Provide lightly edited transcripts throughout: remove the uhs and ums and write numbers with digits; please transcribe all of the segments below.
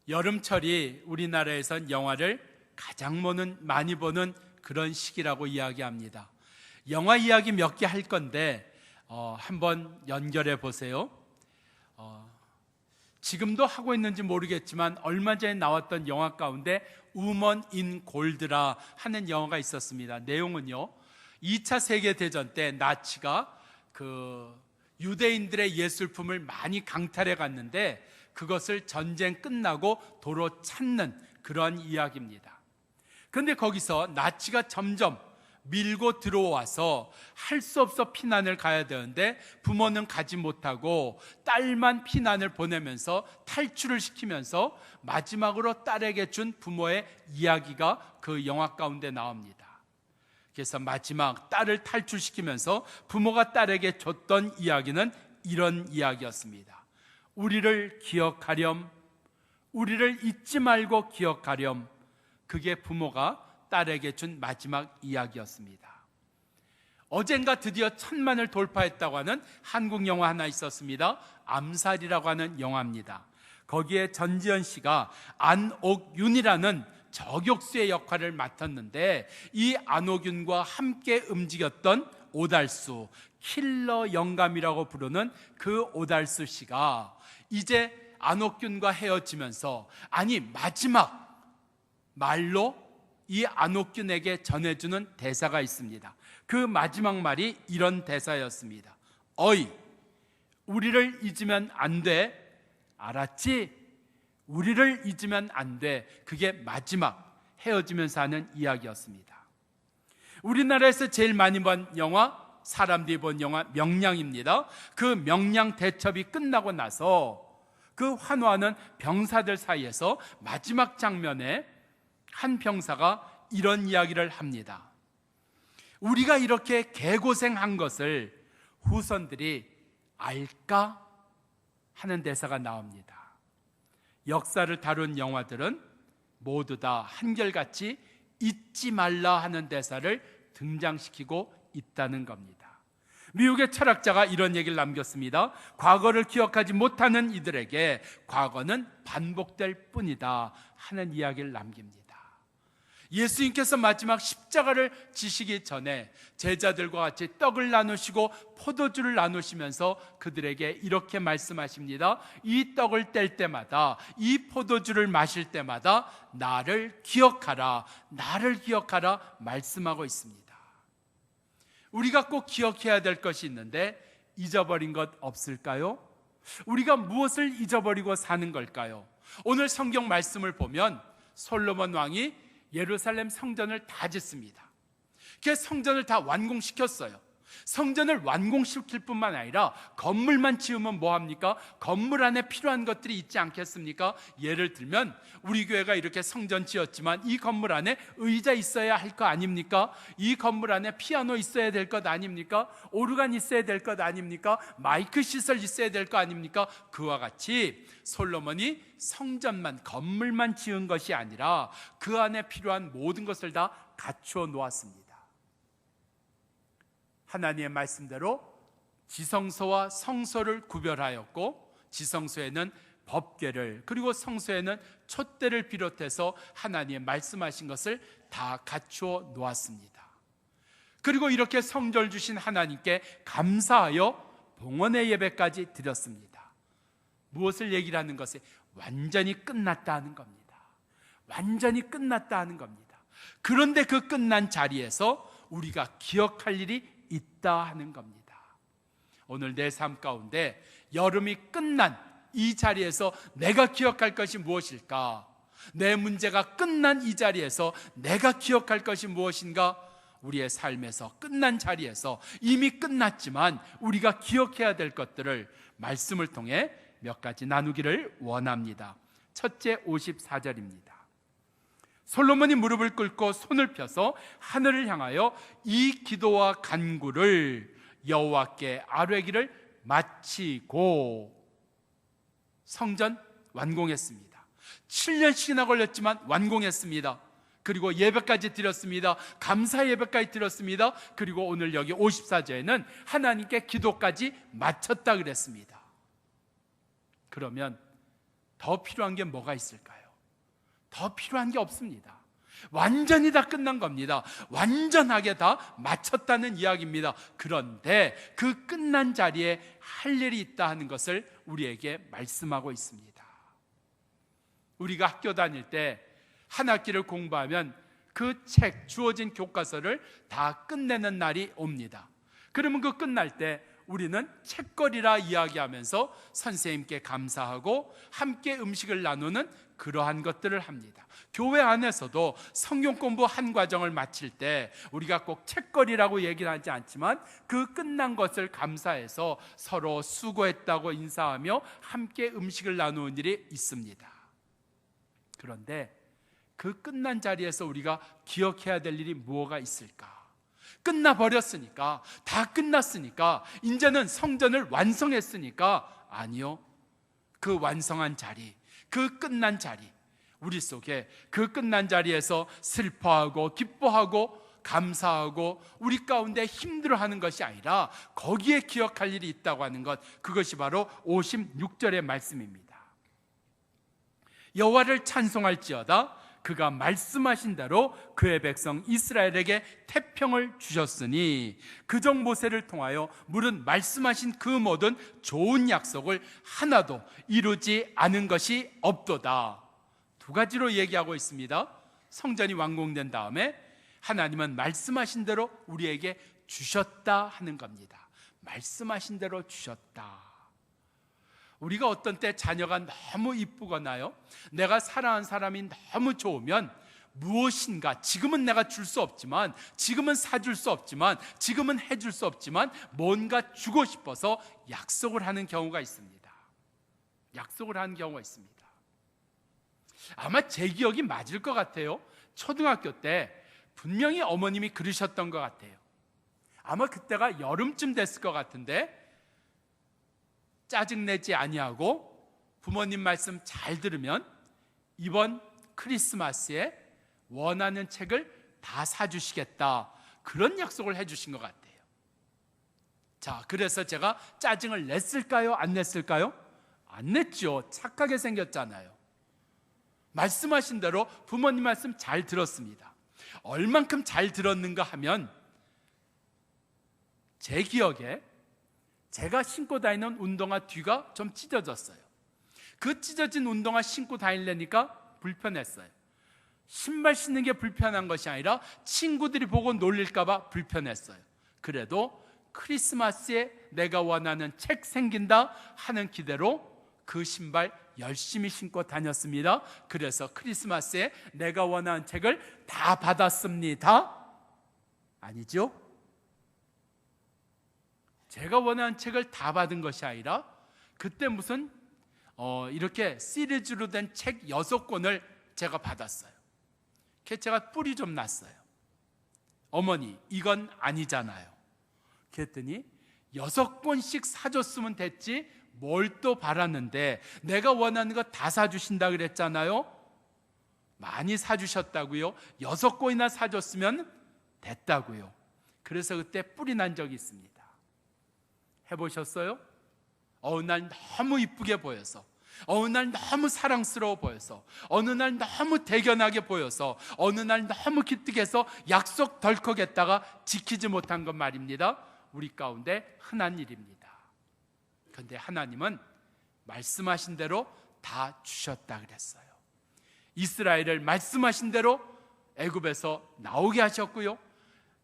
여름철이 우리나라에선 영화를 가장 많이 보는 그런 시기라고 이야기합니다. 영화 이야기 몇 개 할 건데 한번 연결해 보세요. 지금도 하고 있는지 모르겠지만 얼마 전에 나왔던 영화 가운데 우먼 인 골드라 하는 영화가 있었습니다. 내용은요, 2차 세계대전 때 나치가 유대인들의 예술품을 많이 강탈해 갔는데 그것을 전쟁 끝나고 도로 찾는 그런 이야기입니다. 그런데 거기서 나치가 점점 밀고 들어와서 할 수 없어 피난을 가야 되는데 부모는 가지 못하고 딸만 피난을 보내면서 탈출을 시키면서 마지막으로 딸에게 준 부모의 이야기가 그 영화 가운데 나옵니다. 그래서 마지막 딸을 탈출시키면서 부모가 딸에게 줬던 이야기는 이런 이야기였습니다. 우리를 기억하렴, 우리를 잊지 말고 기억하렴. 그게 부모가 딸에게 준 마지막 이야기였습니다. 어젠가 드디어 1000만을 돌파했다고 하는 한국 영화 하나 있었습니다. 암살이라고 하는 영화입니다. 거기에 전지현 씨가 안옥윤이라는 저격수의 역할을 맡았는데 이 안옥윤과 함께 움직였던 오달수, 킬러 영감이라고 부르는 그 오달수 씨가 이제 안옥균과 헤어지면서 마지막 말로 이 안옥균에게 전해주는 대사가 있습니다. 그 마지막 말이 이런 대사였습니다. 어이, 우리를 잊으면 안 돼. 알았지? 우리를 잊으면 안 돼. 그게 마지막 헤어지면서 하는 이야기였습니다. 우리나라에서 제일 많이 본 영화, 사람들이 본 영화 명량입니다. 그 명량 대첩이 끝나고 나서 그 환호하는 병사들 사이에서 마지막 장면에 한 병사가 이런 이야기를 합니다. 우리가 이렇게 개고생한 것을 후손들이 알까? 하는 대사가 나옵니다. 역사를 다룬 영화들은 모두 다 한결같이 잊지 말라 하는 대사를 등장시키고 있다는 겁니다. 미국의 철학자가 이런 얘기를 남겼습니다. 과거를 기억하지 못하는 이들에게 과거는 반복될 뿐이다 하는 이야기를 남깁니다. 예수님께서 마지막 십자가를 지시기 전에 제자들과 같이 떡을 나누시고 포도주를 나누시면서 그들에게 이렇게 말씀하십니다. 이 떡을 뗄 때마다, 이 포도주를 마실 때마다 나를 기억하라, 나를 기억하라 말씀하고 있습니다. 우리가 꼭 기억해야 될 것이 있는데 잊어버린 것 없을까요? 우리가 무엇을 잊어버리고 사는 걸까요? 오늘 성경 말씀을 보면 솔로몬 왕이 예루살렘 성전을 다 짓습니다. 그 성전을 다 완공시켰어요. 성전을 완공시킬 뿐만 아니라 건물만 지으면 뭐합니까? 건물 안에 필요한 것들이 있지 않겠습니까? 예를 들면 우리 교회가 이렇게 성전 지었지만 이 건물 안에 의자 있어야 할 거 아닙니까? 이 건물 안에 피아노 있어야 될 것 아닙니까? 오르간 있어야 될 것 아닙니까? 마이크 시설 있어야 될 거 아닙니까? 그와 같이 솔로몬이 성전만, 건물만 지은 것이 아니라 그 안에 필요한 모든 것을 다 갖추어 놓았습니다. 하나님의 말씀대로 지성소와 성소를 구별하였고, 지성소에는 법궤를, 그리고 성소에는 촛대를 비롯해서 하나님의 말씀하신 것을 다 갖추어 놓았습니다. 그리고 이렇게 성전을 주신 하나님께 감사하여 봉헌의 예배까지 드렸습니다. 무엇을 얘기를 하는 것에 완전히 끝났다 하는 겁니다. 완전히 끝났다 하는 겁니다. 그런데 그 끝난 자리에서 우리가 기억할 일이 있다 하는 겁니다. 오늘 내 삶 가운데 여름이 끝난 이 자리에서 내가 기억할 것이 무엇일까? 내 문제가 끝난 이 자리에서 내가 기억할 것이 무엇인가? 우리의 삶에서 끝난 자리에서 이미 끝났지만 우리가 기억해야 될 것들을 말씀을 통해 몇 가지 나누기를 원합니다. 첫째, 54절입니다. 솔로몬이 무릎을 꿇고 손을 펴서 하늘을 향하여 이 기도와 간구를 여호와께 아뢰기를 마치고 성전 완공했습니다. 7년씩이나 걸렸지만 완공했습니다. 그리고 예배까지 드렸습니다. 감사 예배까지 드렸습니다. 그리고 오늘 여기 54절에는 하나님께 기도까지 마쳤다 그랬습니다. 그러면 더 필요한 게 뭐가 있을까요? 더 필요한 게 없습니다. 완전히 다 끝난 겁니다. 완전하게 다 마쳤다는 이야기입니다. 그런데 그 끝난 자리에 할 일이 있다 하는 것을 우리에게 말씀하고 있습니다. 우리가 학교 다닐 때 한 학기를 공부하면 그 책, 주어진 교과서를 다 끝내는 날이 옵니다. 그러면 그 끝날 때 우리는 책거리라 이야기하면서 선생님께 감사하고 함께 음식을 나누는 그러한 것들을 합니다. 교회 안에서도 성경 공부 한 과정을 마칠 때 우리가 꼭 책거리라고 얘기를 하지 않지만 그 끝난 것을 감사해서 서로 수고했다고 인사하며 함께 음식을 나누는 일이 있습니다. 그런데 그 끝난 자리에서 우리가 기억해야 될 일이 뭐가 있을까? 끝나버렸으니까, 다 끝났으니까, 이제는 성전을 완성했으니까, 아니요. 그 완성한 자리, 그 끝난 자리, 우리 속에 그 끝난 자리에서 슬퍼하고 기뻐하고 감사하고 우리 가운데 힘들어하는 것이 아니라 거기에 기억할 일이 있다고 하는 것, 그것이 바로 56절의 말씀입니다. 여호와를 찬송할지어다 그가 말씀하신 대로 그의 백성 이스라엘에게 태평을 주셨으니 그적 모세를 통하여 물은 말씀하신 그 모든 좋은 약속을 하나도 이루지 않은 것이 없도다. 두 가지로 얘기하고 있습니다. 성전이 완공된 다음에 하나님은 말씀하신 대로 우리에게 주셨다 하는 겁니다. 말씀하신 대로 주셨다. 우리가 어떤 때 자녀가 너무 이쁘거나요, 내가 사랑하는 사람이 너무 좋으면 무엇인가, 지금은 내가 줄 수 없지만, 지금은 사줄 수 없지만, 지금은 해줄 수 없지만 뭔가 주고 싶어서 약속을 하는 경우가 있습니다. 약속을 하는 경우가 있습니다. 아마 제 기억이 맞을 것 같아요. 초등학교 때 분명히 어머님이 그러셨던 것 같아요. 아마 그때가 여름쯤 됐을 것 같은데, 짜증내지 아니하고 부모님 말씀 잘 들으면 이번 크리스마스에 원하는 책을 다 사주시겠다, 그런 약속을 해주신 것 같아요. 자, 그래서 제가 짜증을 냈을까요? 안 냈을까요? 안 냈죠. 착하게 생겼잖아요. 말씀하신 대로 부모님 말씀 잘 들었습니다. 얼만큼 잘 들었는가 하면, 제 기억에 제가 신고 다니는 운동화 뒤가 좀 찢어졌어요. 그 찢어진 운동화 신고 다니려니까 불편했어요. 신발 신는 게 불편한 것이 아니라 친구들이 보고 놀릴까 봐 불편했어요. 그래도 크리스마스에 내가 원하는 책 생긴다 하는 기대로 그 신발 열심히 신고 다녔습니다. 그래서 크리스마스에 내가 원하는 책을 다 받았습니다. 아니죠? 제가 원하는 책을 다 받은 것이 아니라 그때 무슨 이렇게 시리즈로 된 책 6권을 제가 받았어요. 그래서 제가 뿔이 좀 났어요. 어머니, 이건 아니잖아요. 그랬더니 6권씩 사줬으면 됐지 뭘 또 바랐는데, 내가 원하는 거 다 사주신다 그랬잖아요. 많이 사주셨다고요. 6권이나 사줬으면 됐다고요. 그래서 그때 뿔이 난 적이 있습니다. 해보셨어요? 어느 날 너무 이쁘게 보여서, 어느 날 너무 사랑스러워 보여서, 어느 날 너무 대견하게 보여서, 어느 날 너무 기특해서 약속 덜컥했다가 지키지 못한 것 말입니다. 우리 가운데 흔한 일입니다. 그런데 하나님은 말씀하신 대로 다 주셨다 그랬어요. 이스라엘을 말씀하신 대로 애굽에서 나오게 하셨고요,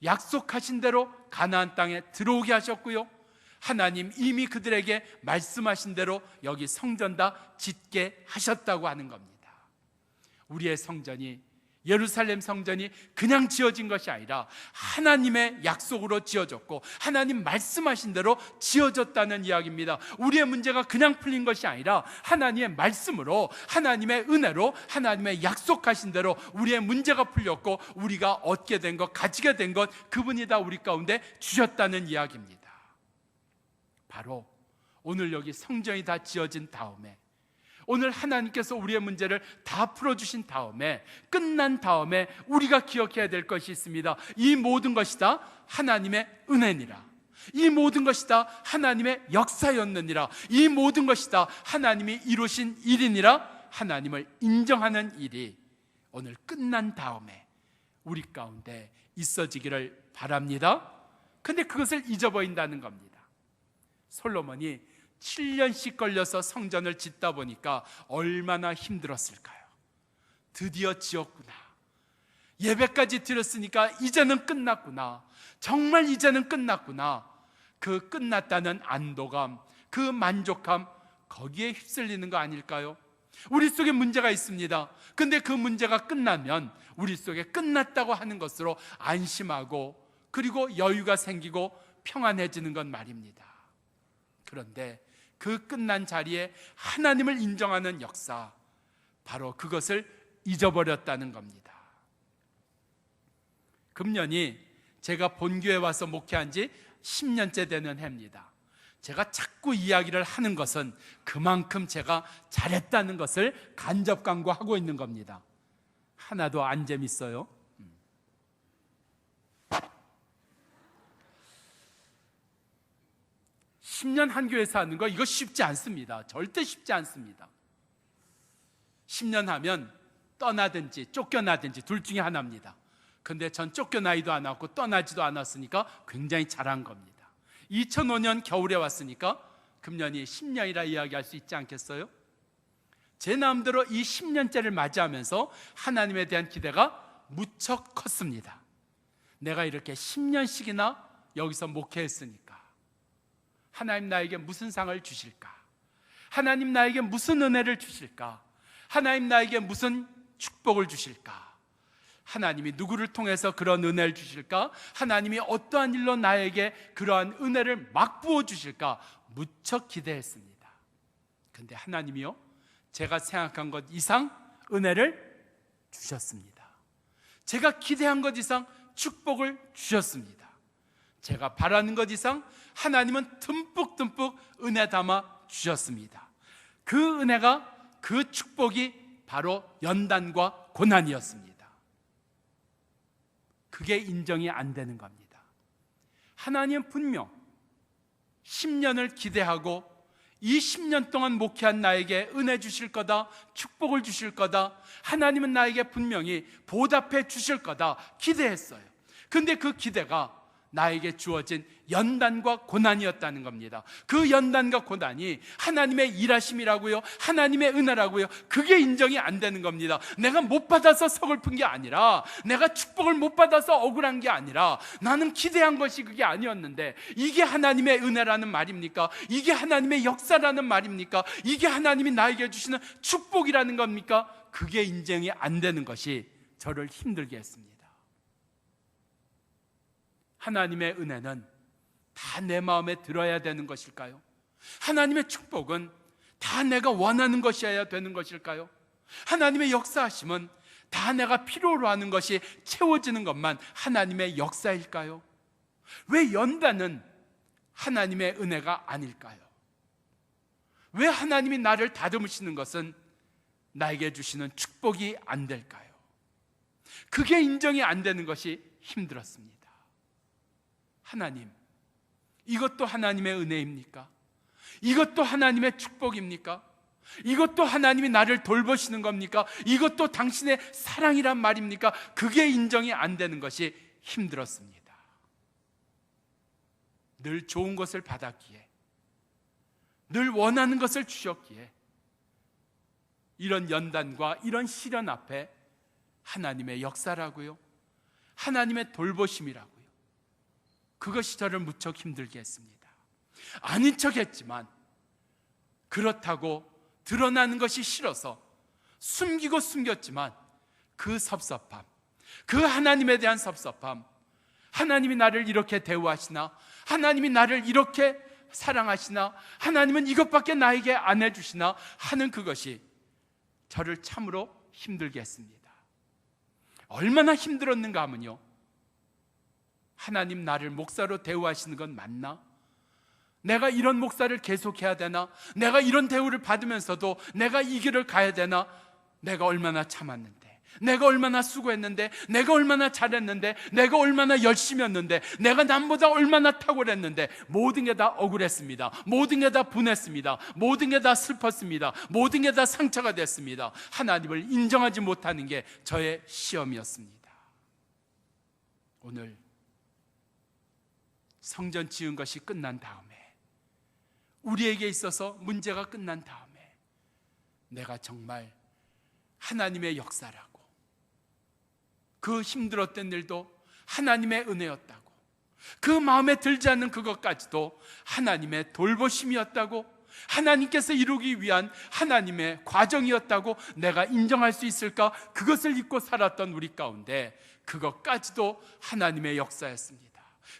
약속하신 대로 가나안 땅에 들어오게 하셨고요, 하나님 이미 그들에게 말씀하신 대로 여기 성전 다 짓게 하셨다고 하는 겁니다. 우리의 성전이, 예루살렘 성전이 그냥 지어진 것이 아니라 하나님의 약속으로 지어졌고 하나님 말씀하신 대로 지어졌다는 이야기입니다. 우리의 문제가 그냥 풀린 것이 아니라 하나님의 말씀으로, 하나님의 은혜로, 하나님의 약속하신 대로 우리의 문제가 풀렸고 우리가 얻게 된 것, 가지게 된 것, 그분이 다 우리 가운데 주셨다는 이야기입니다. 바로 오늘 여기 성전이 다 지어진 다음에, 오늘 하나님께서 우리의 문제를 다 풀어주신 다음에, 끝난 다음에 우리가 기억해야 될 것이 있습니다. 이 모든 것이 다 하나님의 은혜니라, 이 모든 것이 다 하나님의 역사였느니라. 이 모든 것이 다 하나님이 이루신 일이니라. 하나님을 인정하는 일이 오늘 끝난 다음에 우리 가운데 있어지기를 바랍니다. 근데 그것을 잊어버린다는 겁니다. 솔로몬이 7년씩 걸려서 성전을 짓다 보니까 얼마나 힘들었을까요? 드디어 지었구나. 예배까지 드렸으니까 이제는 끝났구나. 정말 이제는 끝났구나. 그 끝났다는 안도감, 그 만족감, 거기에 휩쓸리는 거 아닐까요? 우리 속에 문제가 있습니다. 근데 그 문제가 끝나면 우리 속에 끝났다고 하는 것으로 안심하고 그리고 여유가 생기고 평안해지는 건 말입니다. 그런데 그 끝난 자리에 하나님을 인정하는 역사, 바로 그것을 잊어버렸다는 겁니다. 금년이 제가 본교에 와서 목회한 지 10년째 되는 해입니다. 제가 자꾸 이야기를 하는 것은 그만큼 제가 잘했다는 것을 간접 강구하고 있는 겁니다. 하나도 안 재밌어요. 10년 한 교회에서 하는 거, 이거 쉽지 않습니다. 절대 쉽지 않습니다. 10년 하면 떠나든지 쫓겨나든지 둘 중에 하나입니다. 근데 전 쫓겨나지도 않았고 떠나지도 않았으니까 굉장히 잘한 겁니다. 2005년 겨울에 왔으니까 금년이 10년이라 이야기할 수 있지 않겠어요? 제 마음대로 이 10년째를 맞이하면서 하나님에 대한 기대가 무척 컸습니다. 내가 이렇게 10년씩이나 여기서 목회했으니까 하나님 나에게 무슨 상을 주실까? 하나님 나에게 무슨 은혜를 주실까? 하나님 나에게 무슨 축복을 주실까? 하나님이 누구를 통해서 그런 은혜를 주실까? 하나님이 어떠한 일로 나에게 그러한 은혜를 막 부어주실까? 무척 기대했습니다. 근데 하나님이요, 제가 생각한 것 이상 은혜를 주셨습니다. 제가 기대한 것 이상 축복을 주셨습니다. 제가 바라는 것 이상 하나님은 듬뿍듬뿍 은혜 담아 주셨습니다. 그 은혜가, 그 축복이 바로 연단과 고난이었습니다. 그게 인정이 안 되는 겁니다. 하나님은 분명 10년을 기대하고 이 10년 동안 목회한 나에게 은혜 주실 거다, 축복을 주실 거다, 하나님은 나에게 분명히 보답해 주실 거다 기대했어요. 근데 그 기대가 나에게 주어진 연단과 고난이었다는 겁니다. 그 연단과 고난이 하나님의 일하심이라고요, 하나님의 은혜라고요, 그게 인정이 안 되는 겁니다. 내가 못 받아서 서글픈 게 아니라, 내가 축복을 못 받아서 억울한 게 아니라, 나는 기대한 것이 그게 아니었는데, 이게 하나님의 은혜라는 말입니까? 이게 하나님의 역사라는 말입니까? 이게 하나님이 나에게 주시는 축복이라는 겁니까? 그게 인정이 안 되는 것이 저를 힘들게 했습니다. 하나님의 은혜는 다 내 마음에 들어야 되는 것일까요? 하나님의 축복은 다 내가 원하는 것이어야 되는 것일까요? 하나님의 역사하심은 다 내가 필요로 하는 것이 채워지는 것만 하나님의 역사일까요? 왜 연단은 하나님의 은혜가 아닐까요? 왜 하나님이 나를 다듬으시는 것은 나에게 주시는 축복이 안 될까요? 그게 인정이 안 되는 것이 힘들었습니다. 하나님, 이것도 하나님의 은혜입니까? 이것도 하나님의 축복입니까? 이것도 하나님이 나를 돌보시는 겁니까? 이것도 당신의 사랑이란 말입니까? 그게 인정이 안 되는 것이 힘들었습니다. 늘 좋은 것을 받았기에, 늘 원하는 것을 주셨기에, 이런 연단과 이런 시련 앞에 하나님의 역사라고요, 하나님의 돌보심이라고요, 그것이 저를 무척 힘들게 했습니다. 아닌 척 했지만 그렇다고 드러나는 것이 싫어서 숨기고 숨겼지만 그 섭섭함, 그 하나님에 대한 섭섭함, 하나님이 나를 이렇게 대우하시나, 하나님이 나를 이렇게 사랑하시나, 하나님은 이것밖에 나에게 안 해주시나 하는 그것이 저를 참으로 힘들게 했습니다. 얼마나 힘들었는가 하면요, 하나님 나를 목사로 대우하시는 건 맞나? 내가 이런 목사를 계속해야 되나? 내가 이런 대우를 받으면서도 내가 이 길을 가야 되나? 내가 얼마나 참았는데, 내가 얼마나 수고했는데, 내가 얼마나 잘했는데, 내가 얼마나 열심히 했는데, 내가 남보다 얼마나 탁월했는데, 모든 게 다 억울했습니다. 모든 게 다 분했습니다. 모든 게 다 슬펐습니다. 모든 게 다 상처가 됐습니다. 하나님을 인정하지 못하는 게 저의 시험이었습니다. 오늘 성전 지은 것이 끝난 다음에, 우리에게 있어서 문제가 끝난 다음에, 내가 정말 하나님의 역사라고, 그 힘들었던 일도 하나님의 은혜였다고, 그 마음에 들지 않는 그것까지도 하나님의 돌보심이었다고, 하나님께서 이루기 위한 하나님의 과정이었다고 내가 인정할 수 있을까? 그것을 잊고 살았던 우리 가운데 그것까지도 하나님의 역사였습니다.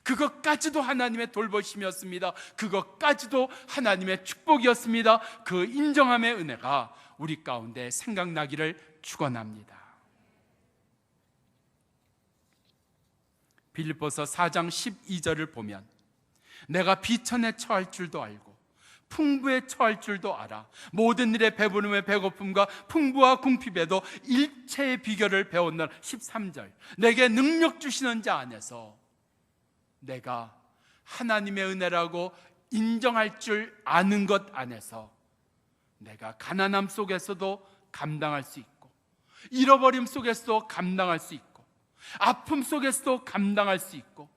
그것까지도 하나님의 돌보심이었습니다. 그것까지도 하나님의 축복이었습니다. 그 인정함의 은혜가 우리 가운데 생각나기를 축원합니다. 빌립보서 4장 12절을 보면, 내가 비천에 처할 줄도 알고 풍부에 처할 줄도 알아 모든 일에 배부름에 배고픔과 풍부와 궁핍에도 일체의 비결을 배웠노라. 13절, 내게 능력 주시는 자 안에서 내가 하나님의 은혜라고 인정할 줄 아는 것 안에서 내가 가난함 속에서도 감당할 수 있고, 잃어버림 속에서도 감당할 수 있고, 아픔 속에서도 감당할 수 있고,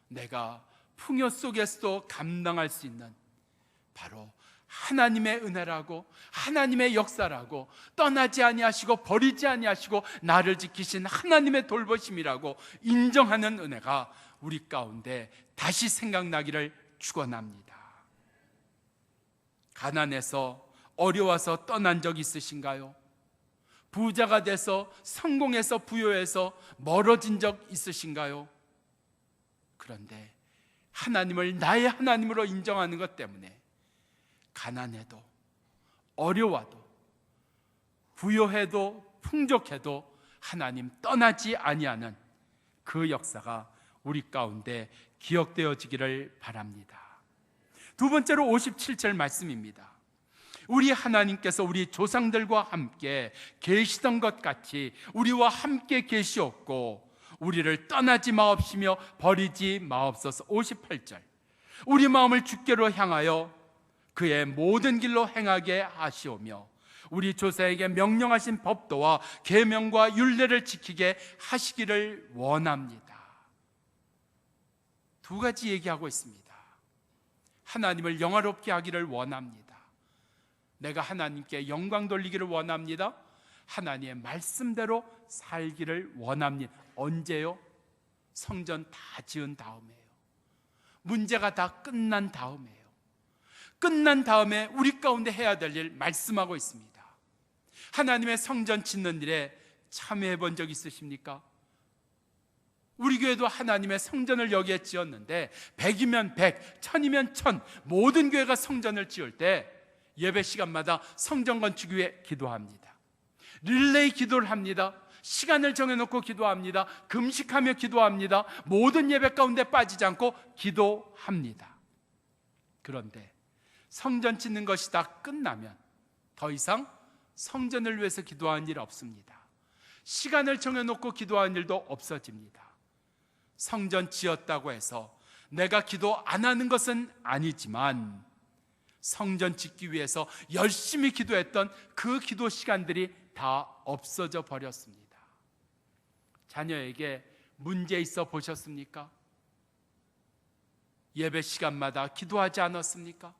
내가 풍요 속에서도 감당할 수 있는 바로 하나님의 은혜라고, 하나님의 역사라고, 떠나지 아니하시고 버리지 아니하시고 나를 지키신 하나님의 돌보심이라고 인정하는 은혜가 우리 가운데 다시 생각나기를 축원합니다. 가난해서 어려워서 떠난 적 있으신가요? 부자가 돼서 성공해서 부여해서 멀어진 적 있으신가요? 그런데 하나님을 나의 하나님으로 인정하는 것 때문에 가난해도 어려워도 부여해도 풍족해도 하나님 떠나지 아니하는 그 역사가 우리 가운데 기억되어지기를 바랍니다. 두 번째로 57절 말씀입니다. 우리 하나님께서 우리 조상들과 함께 계시던 것 같이 우리와 함께 계시옵고 우리를 떠나지 마옵시며 버리지 마옵소서. 58절, 우리 마음을 주께로 향하여 그의 모든 길로 행하게 하시오며 우리 조상에게 명령하신 법도와 계명과 율례를 지키게 하시기를 원합니다. 두 가지 얘기하고 있습니다. 하나님을 영화롭게 하기를 원합니다. 내가 하나님께 영광 돌리기를 원합니다. 하나님의 말씀대로 살기를 원합니다. 언제요? 성전 다 지은 다음에요. 문제가 다 끝난 다음에요. 끝난 다음에 우리 가운데 해야 될 일 말씀하고 있습니다. 하나님의 성전 짓는 일에 참여해 본 적 있으십니까? 우리 교회도 하나님의 성전을 여기에 지었는데 100이면 100, 1000이면 1000 모든 교회가 성전을 지을 때 예배 시간마다 성전 건축 위에 기도합니다. 릴레이 기도를 합니다. 시간을 정해놓고 기도합니다. 금식하며 기도합니다. 모든 예배 가운데 빠지지 않고 기도합니다. 그런데 성전 짓는 것이 다 끝나면 더 이상 성전을 위해서 기도하는 일 없습니다. 시간을 정해놓고 기도하는 일도 없어집니다. 성전 지었다고 해서 내가 기도 안 하는 것은 아니지만 성전 짓기 위해서 열심히 기도했던 그 기도 시간들이 다 없어져 버렸습니다. 자녀에게 문제 있어 보셨습니까? 예배 시간마다 기도하지 않았습니까?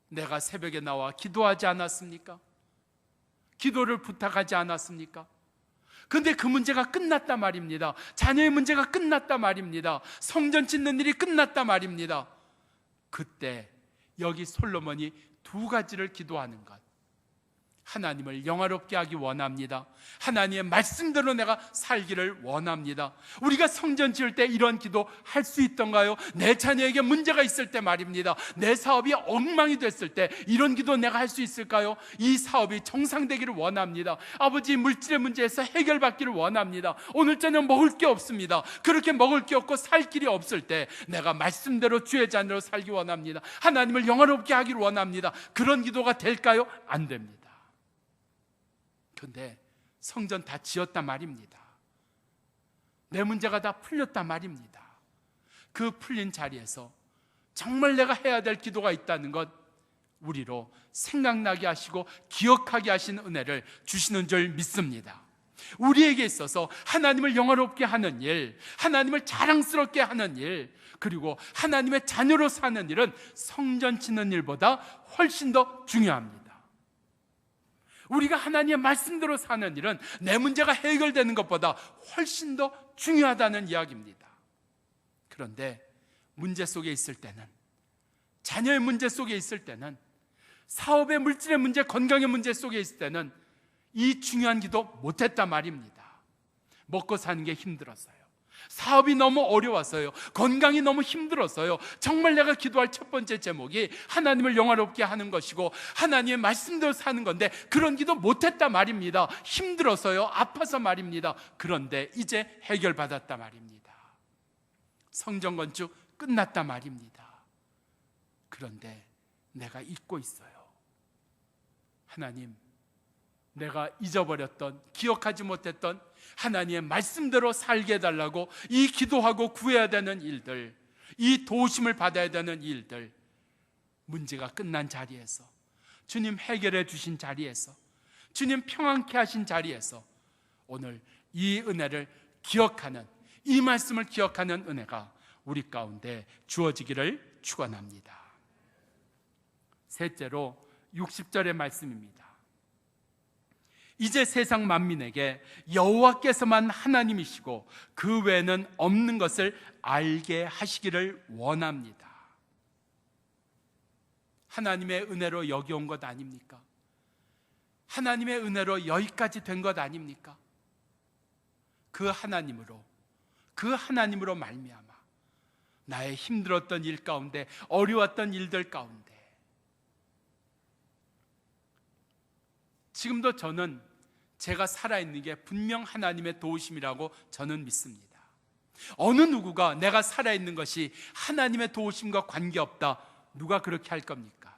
내가 새벽에 나와 기도하지 않았습니까? 기도를 부탁하지 않았습니까? 근데 그 문제가 끝났다 말입니다. 자녀의 문제가 끝났다 말입니다. 성전 짓는 일이 끝났다 말입니다. 그때 여기 솔로몬이 두 가지를 기도하는 것, 하나님을 영화롭게 하기 원합니다. 하나님의 말씀대로 내가 살기를 원합니다. 우리가 성전 지을 때 이런 기도 할 수 있던가요? 내 자녀에게 문제가 있을 때 말입니다. 내 사업이 엉망이 됐을 때 이런 기도 내가 할 수 있을까요? 이 사업이 정상되기를 원합니다. 아버지 물질의 문제에서 해결받기를 원합니다. 오늘 저녁 먹을 게 없습니다. 그렇게 먹을 게 없고 살 길이 없을 때 내가 말씀대로 주의 자녀로 살기 원합니다. 하나님을 영화롭게 하기를 원합니다. 그런 기도가 될까요? 안 됩니다. 그런데 성전 다 지었단 말입니다. 내 문제가 다 풀렸단 말입니다. 그 풀린 자리에서 정말 내가 해야 될 기도가 있다는 것, 우리로 생각나게 하시고 기억하게 하신 은혜를 주시는 줄 믿습니다. 우리에게 있어서 하나님을 영화롭게 하는 일, 하나님을 자랑스럽게 하는 일, 그리고 하나님의 자녀로 사는 일은 성전 짓는 일보다 훨씬 더 중요합니다. 우리가 하나님의 말씀대로 사는 일은 내 문제가 해결되는 것보다 훨씬 더 중요하다는 이야기입니다. 그런데 문제 속에 있을 때는, 자녀의 문제 속에 있을 때는, 사업의 물질의 문제, 건강의 문제 속에 있을 때는 이 중요한 기도 못했단 말입니다. 먹고 사는 게 힘들었어요. 사업이 너무 어려웠어요. 건강이 너무 힘들었어요. 정말 내가 기도할 첫 번째 제목이 하나님을 영화롭게 하는 것이고 하나님의 말씀대로 사는 건데 그런 기도 못했단 말입니다. 힘들어서요, 아파서 말입니다. 그런데 이제 해결받았단 말입니다. 성전 건축 끝났단 말입니다. 그런데 내가 잊고 있어요. 하나님, 내가 잊어버렸던, 기억하지 못했던 하나님의 말씀대로 살게 해달라고 이 기도하고 구해야 되는 일들, 이 도우심을 받아야 되는 일들, 문제가 끝난 자리에서, 주님 해결해 주신 자리에서, 주님 평안케 하신 자리에서 오늘 이 은혜를 기억하는, 이 말씀을 기억하는 은혜가 우리 가운데 주어지기를 축원합니다. 셋째로 60절의 말씀입니다. 이제 세상 만민에게 여호와께서만 하나님이시고 그 외에는 없는 것을 알게 하시기를 원합니다. 하나님의 은혜로 여기 온 것 아닙니까? 하나님의 은혜로 여기까지 된 것 아닙니까? 그 하나님으로 말미암아 나의 힘들었던 일 가운데, 어려웠던 일들 가운데 지금도 저는 제가 살아있는 게 분명 하나님의 도우심이라고 저는 믿습니다. 어느 누구가 내가 살아있는 것이 하나님의 도우심과 관계없다, 누가 그렇게 할 겁니까?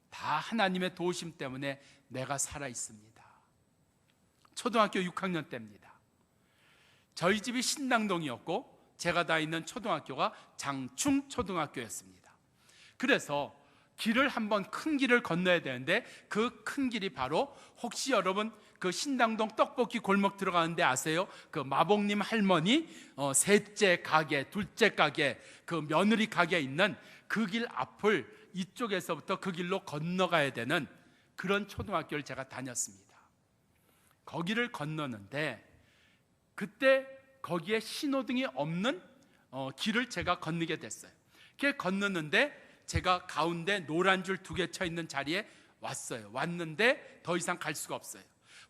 다 하나님의 도우심 때문에 내가 살아있습니다. 초등학교 6학년 때입니다. 저희 집이 신당동이었고 제가 다니는 초등학교가 장충초등학교였습니다. 그래서 길을 한번 큰 길을 건너야 되는데 그 큰 길이 바로, 혹시 여러분 그 신당동 떡볶이 골목 들어가는데 아세요? 그 마복님 할머니 셋째 가게, 둘째 가게, 그 며느리 가게 있는 그 길 앞을 이쪽에서부터 그 길로 건너가야 되는 그런 초등학교를 제가 다녔습니다. 거기를 건너는데 그때 거기에 신호등이 없는 길을 제가 건너게 됐어요. 그 건너는데 제가 가운데 노란 줄 2개 쳐 있는 자리에 왔어요. 왔는데 더 이상 갈 수가 없어요.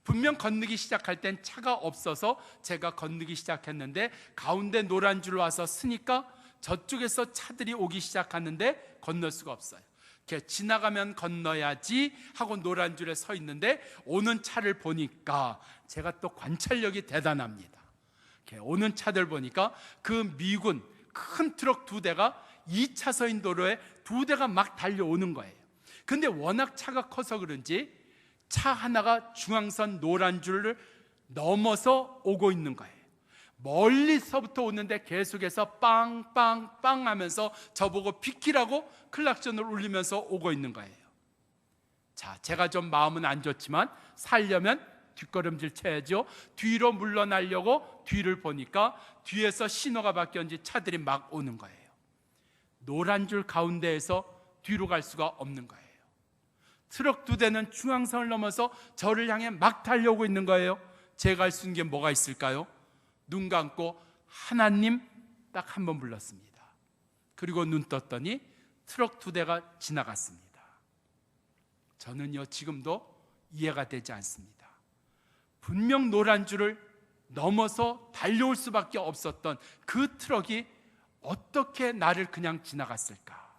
분명 건너기 시작할 땐 차가 없어서 제가 건너기 시작했는데 가운데 노란 줄 와서 서니까 저쪽에서 차들이 오기 시작하는데 건널 수가 없어요. 이렇게 지나가면 건너야지 하고 노란 줄에 서 있는데 오는 차를 보니까 제가 또 관찰력이 대단합니다. 이렇게 오는 차들 보니까 그 미군 큰 트럭 2대가 2차선인 도로에 2대가 막 달려오는 거예요. 근데 워낙 차가 커서 그런지 차 하나가 중앙선 노란 줄을 넘어서 오고 있는 거예요. 멀리서부터 오는데 계속해서 빵빵빵 하면서 저보고 비키라고 클락션을 울리면서 오고 있는 거예요. 자, 제가 좀 마음은 안 좋지만 살려면 뒷걸음질 쳐야죠. 뒤로 물러나려고 뒤를 보니까 뒤에서 신호가 바뀌었는지 차들이 막 오는 거예요. 노란 줄 가운데에서 뒤로 갈 수가 없는 거예요. 트럭 2대는 중앙선을 넘어서 저를 향해 막 달려오고 있는 거예요. 제가 할 수 있는 게 뭐가 있을까요? 눈 감고 하나님 딱 한 번 불렀습니다. 그리고 눈 떴더니 트럭 2대가 지나갔습니다. 저는요, 지금도 이해가 되지 않습니다. 분명 노란 줄을 넘어서 달려올 수밖에 없었던 그 트럭이 어떻게 나를 그냥 지나갔을까?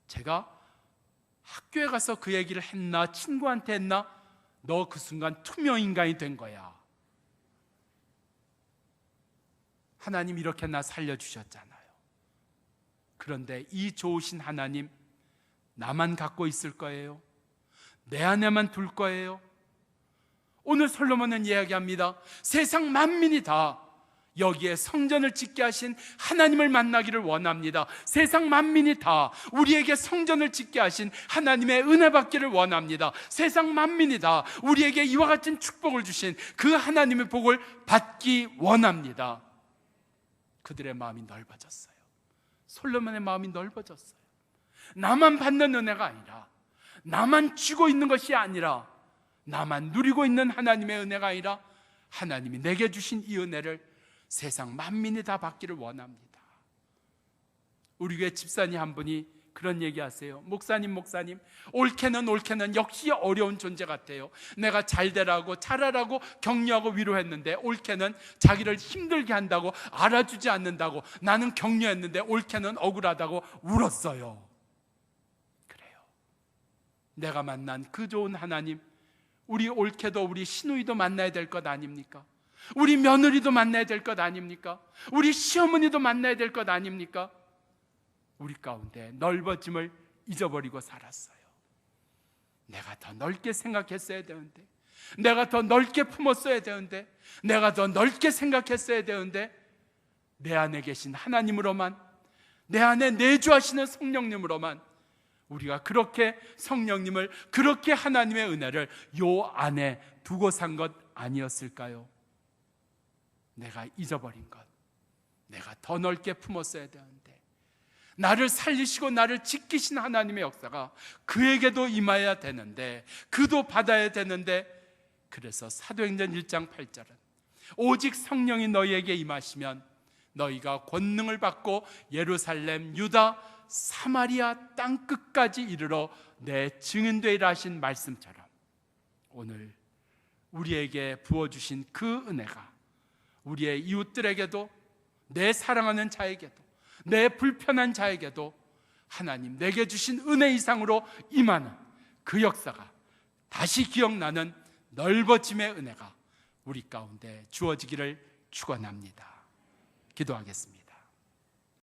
제가 학교에 가서 그 얘기를 했나, 친구한테 했나? 너 그 순간 투명인간이 된 거야. 하나님 이렇게 나 살려주셨잖아요. 그런데 이 좋으신 하나님 나만 갖고 있을 거예요? 내 안에만 둘 거예요? 오늘 솔로몬은 이야기합니다. 세상 만민이 다 여기에 성전을 짓게 하신 하나님을 만나기를 원합니다. 세상 만민이 다 우리에게 성전을 짓게 하신 하나님의 은혜 받기를 원합니다. 세상 만민이 다 우리에게 이와 같은 축복을 주신 그 하나님의 복을 받기 원합니다. 그들의 마음이 넓어졌어요. 솔로몬의 마음이 넓어졌어요. 나만 받는 은혜가 아니라, 나만 쥐고 있는 것이 아니라, 나만 누리고 있는 하나님의 은혜가 아니라 하나님이 내게 주신 이 은혜를 세상 만민이 다 받기를 원합니다. 우리 교회 집사님 한 분이 그런 얘기하세요. 목사님 옳게는 역시 어려운 존재 같아요. 내가 잘 되라고 잘하라고 격려하고 위로했는데 옳게는 자기를 힘들게 한다고 알아주지 않는다고 나는 격려했는데 옳게는 억울하다고 울었어요. 그래요. 내가 만난 그 좋은 하나님, 우리 옳게도 우리 시누이도 만나야 될 것 아닙니까? 우리 며느리도 만나야 될 것 아닙니까? 우리 시어머니도 만나야 될 것 아닙니까? 우리 가운데 넓어짐을 잊어버리고 살았어요. 내가 더 넓게 생각했어야 되는데, 내가 더 넓게 품었어야 되는데, 내가 더 넓게 생각했어야 되는데, 내 안에 계신 하나님으로만, 내 안에 내주하시는 성령님으로만 우리가 그렇게 성령님을, 그렇게 하나님의 은혜를 요 안에 두고 산 것 아니었을까요? 내가 잊어버린 것, 내가 더 넓게 품었어야 되는데, 나를 살리시고 나를 지키신 하나님의 역사가 그에게도 임해야 되는데, 그도 받아야 되는데, 그래서 사도행전 1장 8절은 오직 성령이 너희에게 임하시면 너희가 권능을 받고 예루살렘, 유다, 사마리아 땅 끝까지 이르러 내 증인되리라 하신 말씀처럼 오늘 우리에게 부어주신 그 은혜가 우리의 이웃들에게도, 내 사랑하는 자에게도, 내 불편한 자에게도 하나님 내게 주신 은혜 이상으로 임하는 그 역사가 다시 기억나는 넓어짐의 은혜가 우리 가운데 주어지기를 축원합니다. 기도하겠습니다.